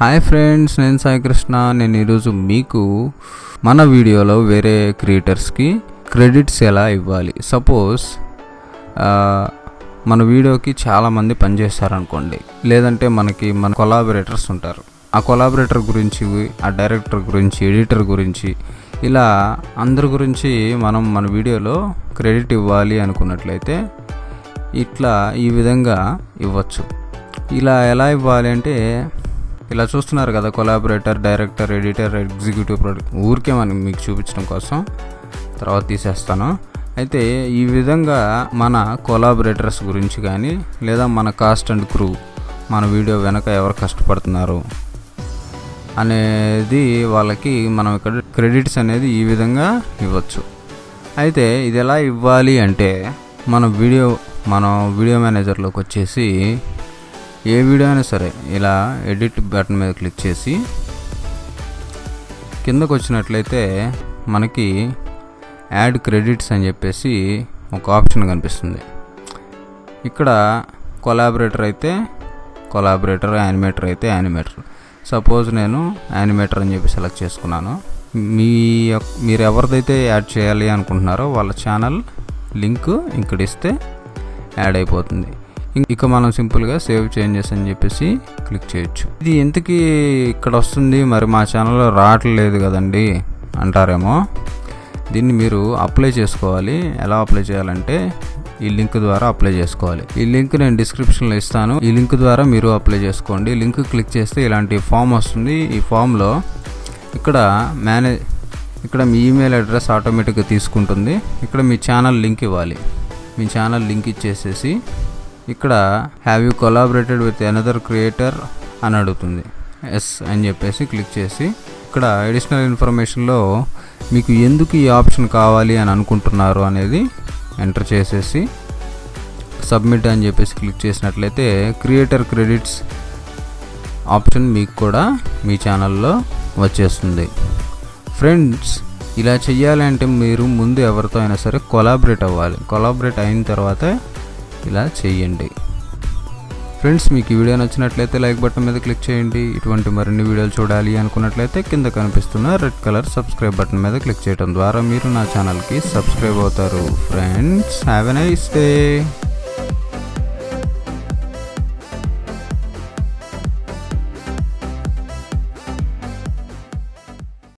Hi friends, నేను సాయి కృష్ణ. నేను ఈరోజు మీకు మన వీడియోలో వేరే క్రియేటర్స్కి క్రెడిట్స్ ఎలా ఇవ్వాలి. సపోజ్ మన వీడియోకి చాలామంది పనిచేస్తారనుకోండి, లేదంటే మన కొలాబరేటర్స్ ఉంటారు. ఆ కొలాబరేటర్ గురించి, ఆ డైరెక్టర్ గురించి, ఎడిటర్ గురించి, ఇలా అందరి గురించి మనం మన వీడియోలో క్రెడిట్ ఇవ్వాలి అనుకున్నట్లయితే ఇట్లా ఈ విధంగా ఇవ్వచ్చు. ఇలా ఎలా ఇవ్వాలి అంటే, ఇలా చూస్తున్నారు కదా, collaborator, director, editor, executive producer. ఊరికే మనం మీకు చూపించడం కోసం తర్వాత తీసేస్తాను. అయితే ఈ విధంగా మన కొలాబరేటర్స్ గురించి కానీ, లేదా మన కాస్ట్ అండ్ క్రూ, మన వీడియో వెనక ఎవరు కష్టపడుతున్నారు అనేది వాళ్ళకి మనం ఇక్కడ క్రెడిట్స్ అనేది ఈ విధంగా ఇవ్వచ్చు. అయితే ఇది ఎలా ఇవ్వాలి అంటే, మన వీడియో మేనేజర్లోకి వచ్చేసి ఏ వీడియో అయినా సరే ఇలా ఎడిట్ బటన్ మీద క్లిక్ చేసి కిందకు వచ్చినట్లయితే మనకి యాడ్ క్రెడిట్స్ అని చెప్పేసి ఒక ఆప్షన్ కనిపిస్తుంది. ఇక్కడ కొలాబరేటర్ అయితే కొలాబరేటర్, యానిమేటర్ అయితే యానిమేటర్. సపోజ్ నేను యానిమేటర్ అని చెప్పి సెలెక్ట్ చేసుకున్నాను. మీరు ఎవరిదైతే యాడ్ చేయాలి అనుకుంటున్నారో వాళ్ళ ఛానల్ లింక్ ఇక్కడ ఇస్తే యాడ్ అయిపోతుంది. ఇక మనం సింపుల్గా సేవ్ చేంజెస్ అని చెప్పేసి క్లిక్ చేయొచ్చు. ఇది ఎందుకు ఇక్కడ వస్తుంది, మరి మా ఛానల్లో రావట్లేదు కదండి అంటారేమో. దీన్ని మీరు అప్లై చేసుకోవాలి. ఎలా అప్లై చేయాలంటే, ఈ లింక్ ద్వారా అప్లై చేసుకోవాలి. ఈ లింక్ నేను డిస్క్రిప్షన్లో ఇస్తాను. ఈ లింక్ ద్వారా మీరు అప్లై చేసుకోండి. లింక్ క్లిక్ చేస్తే ఇలాంటి ఫామ్ వస్తుంది. ఈ ఫామ్లో ఇక్కడ మీ ఈమెయిల్ అడ్రస్ ఆటోమేటిక్గా తీసుకుంటుంది. ఇక్కడ మీ ఛానల్ లింక్ ఇవ్వాలి. మీ ఛానల్ లింక్ ఇచ్చేసేసి ఇక్కడ have you collaborated with another creator అని అడుగుతుంది. ఎస్ అని చెప్పేసి క్లిక్ చేసి ఇక్కడ అడిషనల్ ఇన్ఫర్మేషన్లో మీకు ఎందుకు ఈ ఆప్షన్ కావాలి అని అనుకుంటున్నారు అనేది ఎంటర్ చేసేసి సబ్మిట్ అని చెప్పేసి క్లిక్ చేసినట్లయితే క్రియేటర్ క్రెడిట్స్ ఆప్షన్ మీకు కూడా మీ ఛానల్లో వచ్చేస్తుంది. ఫ్రెండ్స్, ఇలా చెయ్యాలంటే మీరు ముందు ఎవరితో అయినా సరే కొలాబరేట్ అవ్వాలి. కొలాబరేట్ అయిన తర్వాత ఇలా చేయండి. ఫ్రెండ్స్, మీకు ఈ వీడియో నచ్చినట్లయితే లైక్ బటన్ మీద క్లిక్ చేయండి. ఇటువంటి మరిన్ని వీడియోలు చూడాలి అనుకున్నట్లయితే కింద కనిపిస్తున్న రెడ్ కలర్ సబ్స్క్రైబ్ బటన్ మీద క్లిక్ చేయడం ద్వారా మీరు నా ఛానల్కి సబ్స్క్రైబ్ అవుతారు. Friends, have a nice day.